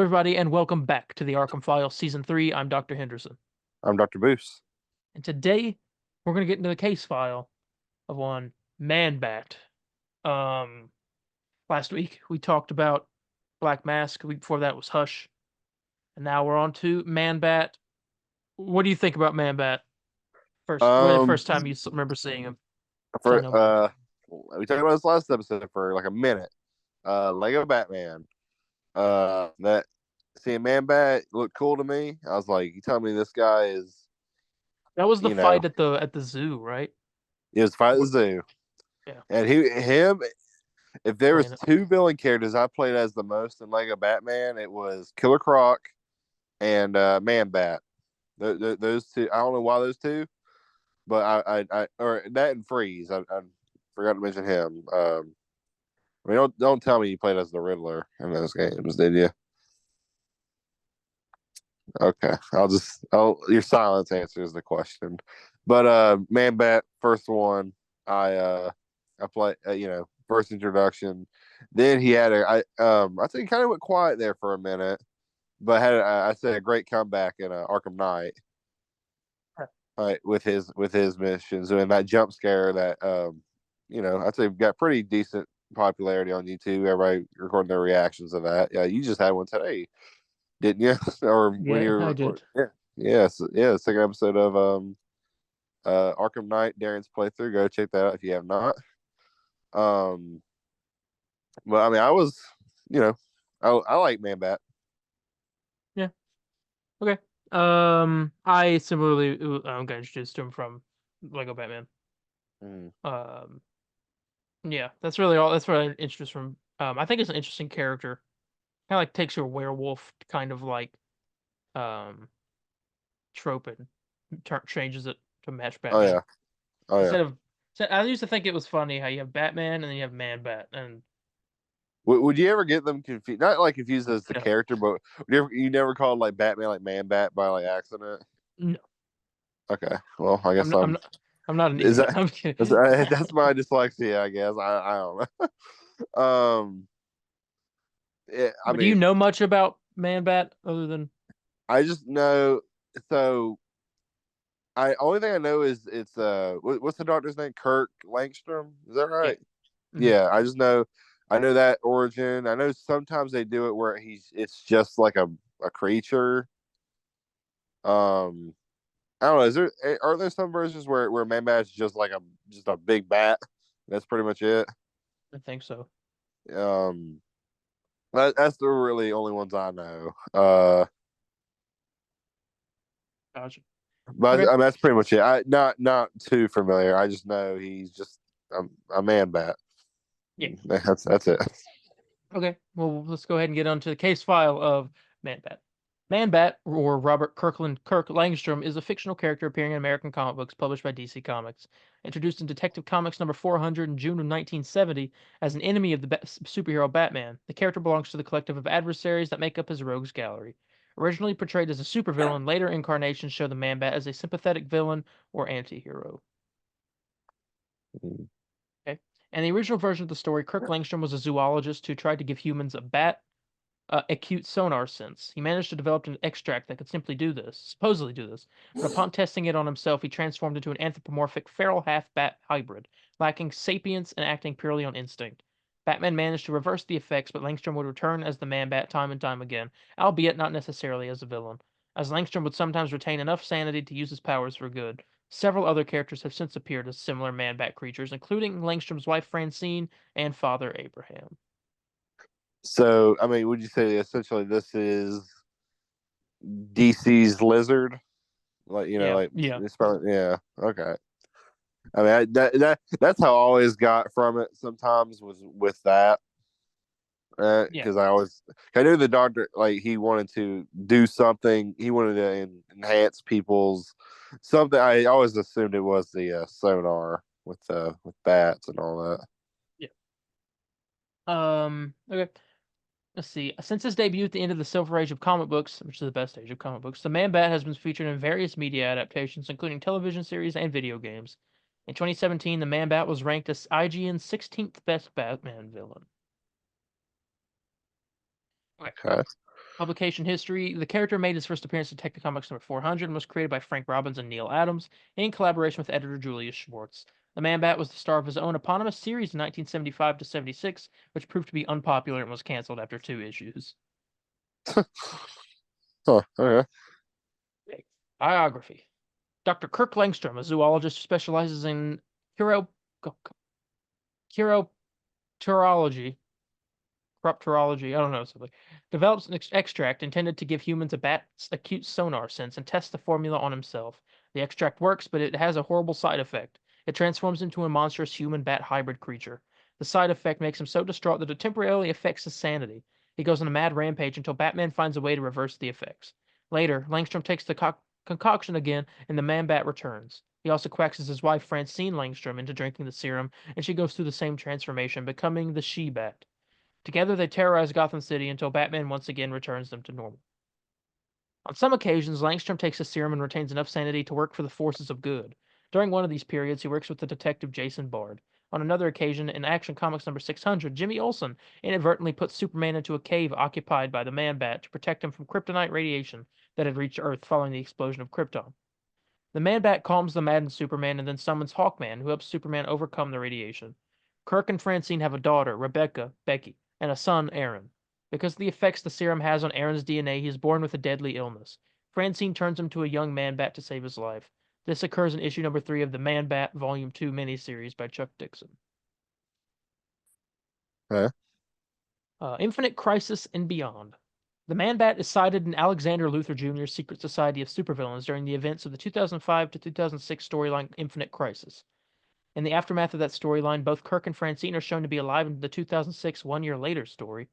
everybody, and welcome back to the Arkham Files Season 3. I'm Dr. Henderson. I'm Dr. Boose. And today, we're going to get into the case file of one Man-Bat. Last week, we talked about Black Mask. The week before that was Hush. And now we're on to Man-Bat. What do you think about Man-Bat? The first time you remember seeing him? For we talked about this last episode for like a minute. Lego Batman. That seeing Man-Bat looked cool to me. I was like, you tell me this guy is, That was the fight at the zoo, right? He was fighting the zoo. Yeah. And him. If there was two villain characters I played as the most in Lego Batman, it was Killer Croc and Man-Bat. Those two. I don't know why those two, but I or that and Freeze. I forgot to mention him. I mean, don't tell me you played as the Riddler in those games, did you? Okay, your silence answers the question. But Man-Bat, first one, I play, first introduction. Then he had I think he kind of went quiet there for a minute, but had I said a great comeback in Arkham Knight. Right, with his missions and that jump scare that I'd say got pretty decent popularity on YouTube. Everybody recording their reactions of that. Yeah, you just had one today, didn't you? Or when you were, I did. The second episode of Arkham Knight, Darren's playthrough. Go check that out if you have not. But I mean, I was, I like Man-Bat. Yeah. Okay. I similarly got introduced to him from Lego Batman. Yeah, that's really all. That's what I'm interested from. I think it's an interesting character. Kind of like takes your werewolf kind of like trope and changes it to match Batman. Instead of, I used to think it was funny how you have Batman and then you have Man-Bat, and would you ever get them confused? Not like confused as the character, but you never called like Batman like Man-Bat by like accident? No. Okay, well, I guess I'm not an idiot. I'm kidding. That's my dyslexia, I guess. I don't know. Do you know much about Man-Bat other than? I just know. So, only thing I know is it's what's the doctor's name? Kirk Langstrom. Is that right? Yeah. I just know. I know that origin. I know sometimes they do it where it's just like a creature. I don't know. Are there some versions where Man-Bat is just like a big bat? That's pretty much it. I think so. That's the really only ones I know. Gotcha. But okay. That's pretty much it. Not too familiar. I just know he's just a Man-Bat. Yeah, that's it. Okay, well, let's go ahead and get on to the case file of Man-Bat. Man-Bat, or Robert Kirk Langstrom, is a fictional character appearing in American comic books published by DC Comics. Introduced in Detective Comics number 400 in June of 1970 as an enemy of the superhero Batman, the character belongs to the collective of adversaries that make up his rogues gallery. Originally portrayed as a supervillain, later incarnations show the Man-Bat as a sympathetic villain or anti-hero. Okay. In the original version of the story, Kirk Langstrom was a zoologist who tried to give humans a bat acute sonar sense. He managed to develop an extract that could supposedly do this, but upon testing it on himself, he transformed into an anthropomorphic feral half-bat hybrid, lacking sapience and acting purely on instinct. Batman managed to reverse the effects, but Langstrom would return as the Man-Bat time and time again, albeit not necessarily as a villain, as Langstrom would sometimes retain enough sanity to use his powers for good. Several other characters have since appeared as similar Man-Bat creatures, including Langstrom's wife Francine and father Abraham. So, I mean, would you say essentially this is DC's Lizard? Like, yeah. Okay. I mean, that's how I always got from it. Sometimes was with that, because I knew the doctor, like, he wanted to do something. He wanted to enhance people's something. I always assumed it was the sonar with bats and all that. Yeah. Okay. Let's see. Since his debut at the end of the Silver Age of comic books, which is the best age of comic books, the Man-Bat has been featured in various media adaptations, including television series and video games. In 2017, the Man-Bat was ranked as IGN's 16th best Batman villain. Okay. Publication history. The character made his first appearance in Detective Comics number 400 and was created by Frank Robbins and Neil Adams in collaboration with editor Julius Schwartz. The Man-Bat was the star of his own eponymous series in 1975 to 76, which proved to be unpopular and was canceled after 2 issues. Huh, okay. Biography. Dr. Kirk Langstrom, a zoologist who specializes in chiropterology, I don't know something, develops an extract intended to give humans a bat's acute sonar sense and tests the formula on himself. The extract works, but it has a horrible side effect. It transforms into a monstrous human-bat hybrid creature. The side effect makes him so distraught that it temporarily affects his sanity. He goes on a mad rampage until Batman finds a way to reverse the effects. Later, Langstrom takes the concoction again, and the Man-Bat returns. He also coaxes his wife Francine Langstrom into drinking the serum, and she goes through the same transformation, becoming the She-Bat. Together, they terrorize Gotham City until Batman once again returns them to normal. On some occasions, Langstrom takes a serum and retains enough sanity to work for the forces of good. During one of these periods, he works with the detective Jason Bard. On another occasion, in Action Comics number 600, Jimmy Olsen inadvertently puts Superman into a cave occupied by the Man-Bat to protect him from kryptonite radiation that had reached Earth following the explosion of Krypton. The Man-Bat calms the maddened Superman and then summons Hawkman, who helps Superman overcome the radiation. Kirk and Francine have a daughter, Rebecca, Becky, and a son, Aaron. Because of the effects the serum has on Aaron's DNA, he is born with a deadly illness. Francine turns him to a young Man-Bat to save his life. This occurs in issue number 3 of the Man-Bat Volume 2 miniseries by Chuck Dixon. Okay. Infinite Crisis and Beyond. The Man-Bat is cited in Alexander Luthor Jr.'s Secret Society of Supervillains during the events of the 2005 to 2006 storyline Infinite Crisis. In the aftermath of that storyline, both Kirk and Francine are shown to be alive in the 2006 One Year Later story.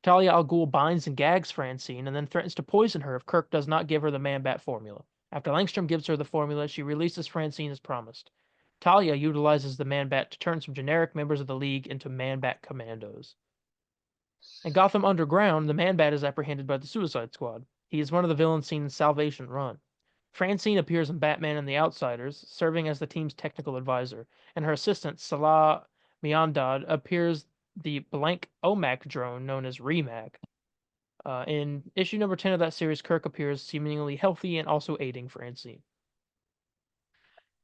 Talia al Ghul binds and gags Francine and then threatens to poison her if Kirk does not give her the Man-Bat formula. After Langstrom gives her the formula, she releases Francine as promised. Talia utilizes the Man-Bat to turn some generic members of the League into Man-Bat commandos. In Gotham Underground, the Man-Bat is apprehended by the Suicide Squad. He is one of the villains seen in Salvation Run. Francine appears in Batman and the Outsiders, serving as the team's technical advisor, and her assistant, Salah Miandad, appears the blank OMAC drone known as REMAC. In issue number 10 of that series, Kirk appears seemingly healthy and also aiding Francine.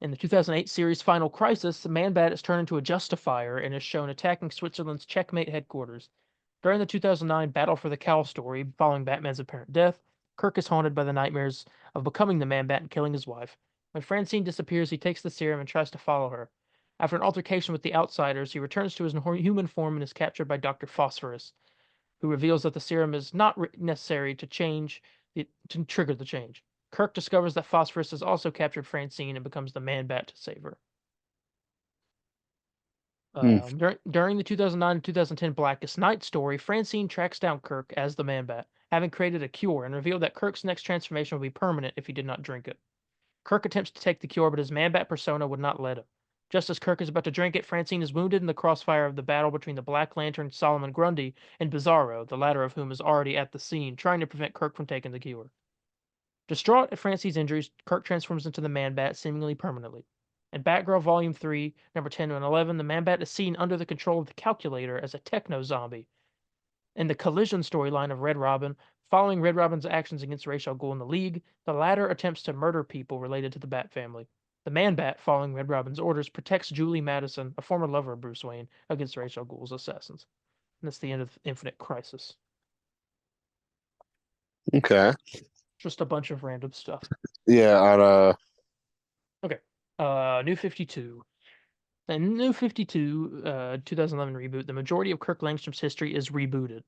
In the 2008 series Final Crisis, the Man-Bat is turned into a Justifier and is shown attacking Switzerland's Checkmate headquarters. During the 2009 Battle for the Cowl story, following Batman's apparent death, Kirk is haunted by the nightmares of becoming the Man-Bat and killing his wife. When Francine disappears, he takes the serum and tries to follow her. After an altercation with the Outsiders, he returns to his human form and is captured by Dr. Phosphorus, who reveals that the serum is not necessary to trigger the change. Kirk discovers that Phosphorus has also captured Francine and becomes the Man-Bat to save her. During the 2009 and 2010 Blackest Night story, Francine tracks down Kirk as the Man-Bat, having created a cure, and revealed that Kirk's next transformation would be permanent if he did not drink it. Kirk attempts to take the cure, but his Man-Bat persona would not let him. Just as Kirk is about to drink it, Francine is wounded in the crossfire of the battle between the Black Lantern Solomon Grundy and Bizarro, the latter of whom is already at the scene, trying to prevent Kirk from taking the cure. Distraught at Francine's injuries, Kirk transforms into the Man-Bat seemingly permanently. In Batgirl Volume 3, number 10 and 11, the Man-Bat is seen under the control of the Calculator as a techno-zombie. In the Collision storyline of Red Robin, following Red Robin's actions against Ra's al Ghul in the League, the latter attempts to murder people related to the Bat family. The Man-Bat, following Red Robin's orders, protects Julie Madison, a former lover of Bruce Wayne, against Ra's al Ghul's assassins. And that's the end of Infinite Crisis. Okay. Just a bunch of random stuff. Yeah, Okay. New 52. In New 52, 2011 reboot, the majority of Kirk Langstrom's history is rebooted.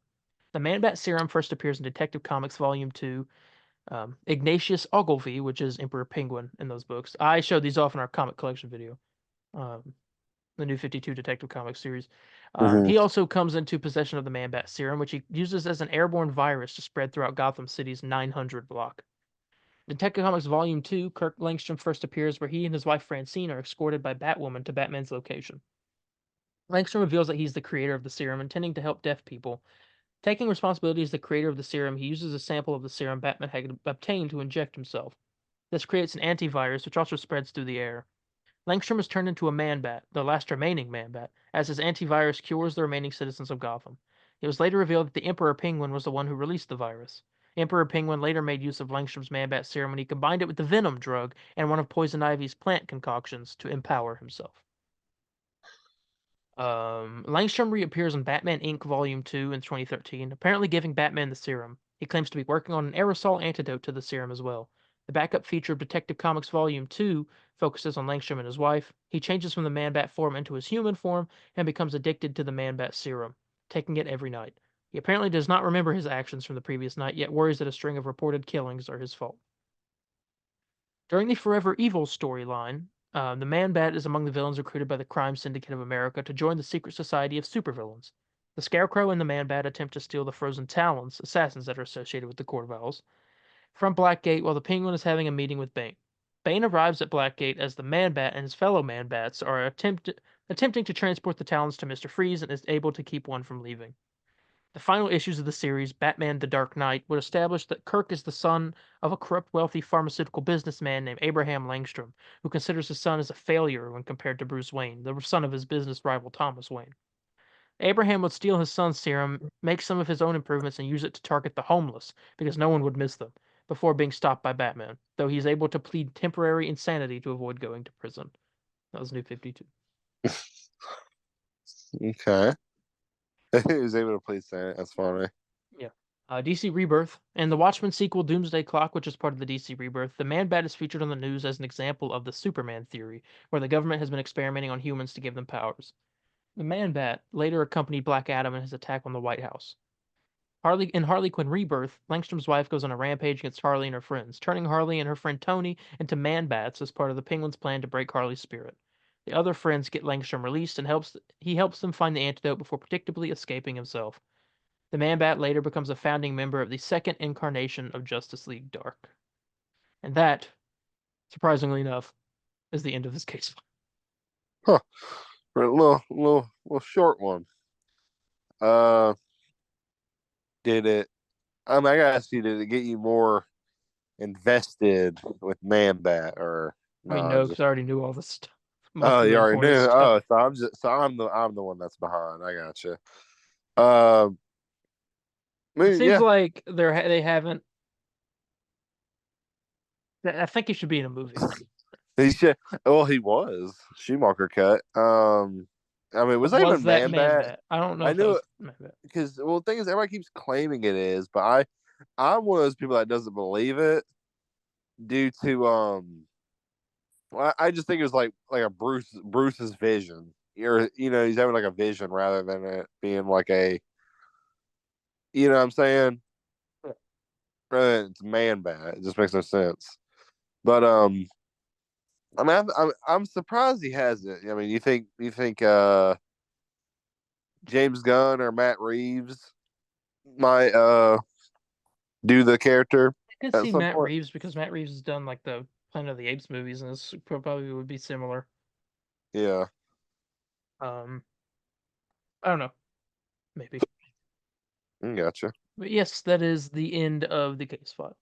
The Man-Bat serum first appears in Detective Comics Volume 2. Ignatius Ogilvy, which is Emperor Penguin in those books. I showed these off in our comic collection video. The New 52 Detective Comics series. He also comes into possession of the Man-Bat serum, which he uses as an airborne virus to spread throughout Gotham City's 900 block. Detective Comics Volume 2, Kirk Langstrom first appears where he and his wife Francine are escorted by Batwoman to Batman's location. Langstrom reveals that he's the creator of the serum, intending to help deaf people. Taking responsibility as the creator of the serum, he uses a sample of the serum Batman had obtained to inject himself. This creates an antivirus, which also spreads through the air. Langstrom is turned into a Man-Bat, the last remaining Man-Bat, as his antivirus cures the remaining citizens of Gotham. It was later revealed that the Emperor Penguin was the one who released the virus. Emperor Penguin later made use of Langstrom's Man-Bat serum when he combined it with the venom drug and one of Poison Ivy's plant concoctions to empower himself. Langstrom reappears in Batman Inc. Volume 2 in 2013, apparently giving Batman the serum. He claims to be working on an aerosol antidote to the serum as well. The backup feature of Detective Comics Volume 2 focuses on Langstrom and his wife. He changes from the Man-Bat form into his human form and becomes addicted to the Man-Bat serum, taking it every night. He apparently does not remember his actions from the previous night, yet worries that a string of reported killings are his fault. During the Forever Evil storyline, the Man-Bat is among the villains recruited by the Crime Syndicate of America to join the secret society of supervillains. The Scarecrow and the Man-Bat attempt to steal the Frozen Talons, assassins that are associated with the Court of Owls, from Blackgate while the Penguin is having a meeting with Bane. Bane arrives at Blackgate as the Man-Bat and his fellow Man-Bats are attempting to transport the Talons to Mr. Freeze and is able to keep one from leaving. The final issues of the series, Batman the Dark Knight, would establish that Kirk is the son of a corrupt, wealthy pharmaceutical businessman named Abraham Langstrom, who considers his son as a failure when compared to Bruce Wayne, the son of his business rival Thomas Wayne. Abraham would steal his son's serum, make some of his own improvements, and use it to target the homeless, because no one would miss them, before being stopped by Batman, though he is able to plead temporary insanity to avoid going to prison. That was New 52. Okay. He was able to please say it. That's funny. Yeah. DC Rebirth. And the Watchmen sequel, Doomsday Clock, which is part of the DC Rebirth, the Man-Bat is featured on the news as an example of the Superman theory, where the government has been experimenting on humans to give them powers. The Man-Bat later accompanied Black Adam in his attack on the White House. In Harley Quinn Rebirth, Langstrom's wife goes on a rampage against Harley and her friends, turning Harley and her friend Tony into Man-Bats as part of the Penguin's plan to break Harley's spirit. The other friends get Langstrom released and he helps them find the antidote before predictably escaping himself. The Man-Bat later becomes a founding member of the second incarnation of Justice League Dark. And that, surprisingly enough, is the end of this case. Huh. A little short one. Uh, did it? I gotta ask you, did it get you more invested with Man-Bat or I mean, no? no, because Just I already knew all this stuff. Most oh, of the you already important knew. stuff. Oh, I'm the one that's behind. I gotcha. Uh, It seems yeah. like they haven't. I think he should be in a movie. He should. Well, he was Schumacher cut. I mean, was But that was even that Man-Bat? Man-Bat? I don't know I if that knew was it Man-Bat. because well, the thing is, everybody keeps claiming it is, but I'm one of those people that doesn't believe it due to I just think it was like a Bruce's vision. He's having like a vision rather than it being like a, you know what I'm saying? It's Man-Bat. It just makes no sense. But I mean, I'm surprised he has it. I mean, you think James Gunn or Matt Reeves might do the character I could at see some Matt point? Reeves because Matt Reeves has done like the Planet of the Apes movies, and this probably would be similar. Yeah, Um, I don't know, maybe. gotcha. But yes, that is the end of the case file.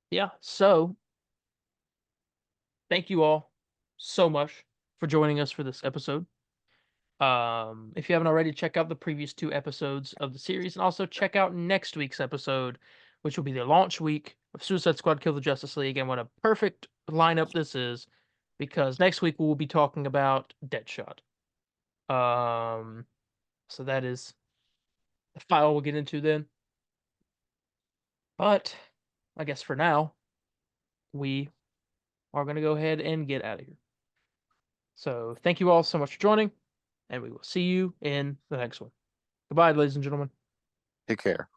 Yeah. So thank you all so much for joining us for this episode. If you haven't already, check out the previous two episodes of the series, and also check out next week's episode, which will be the launch week of Suicide Squad: Kill the Justice League, and what a perfect lineup this is, because next week we will be talking about Deadshot. Um, so that is the file we'll get into then. But I guess for now, we are going to go ahead and get out of here. So thank you all so much for joining, and we will see you in the next one. Goodbye, ladies and gentlemen. Take care.